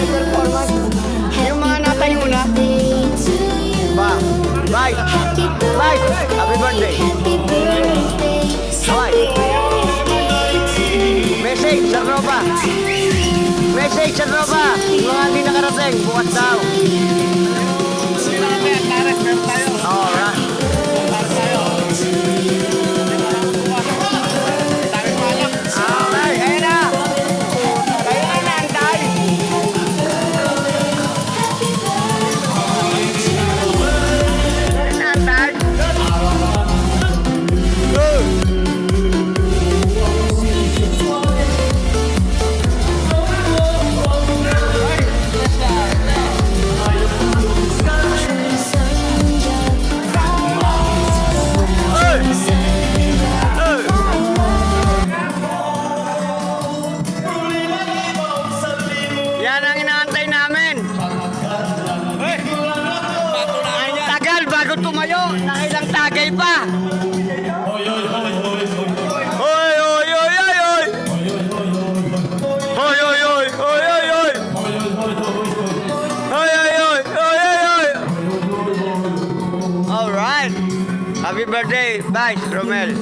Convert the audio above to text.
performance. Yung mga natayo na. Ba, bye. Bye. Happy birthday. Bye. Message sa tropa. Message sa tropa. Yung mga hindi nakarating, bukas daw. Alright. Alright, ayun na. Kayo na naantay. Naantay. Yan ang inaantay namin. Tagal bago tumayo, nakilang tagay pa. Hoy, hoy, hoy, hoy. Hoy, hoy, hoy, hoy. Hoy, hoy, hoy, hoy, hoy, hoy. Hoy, hoy, hoy, hoy, hoy, hoy. All right. Happy birthday, Vice Romel.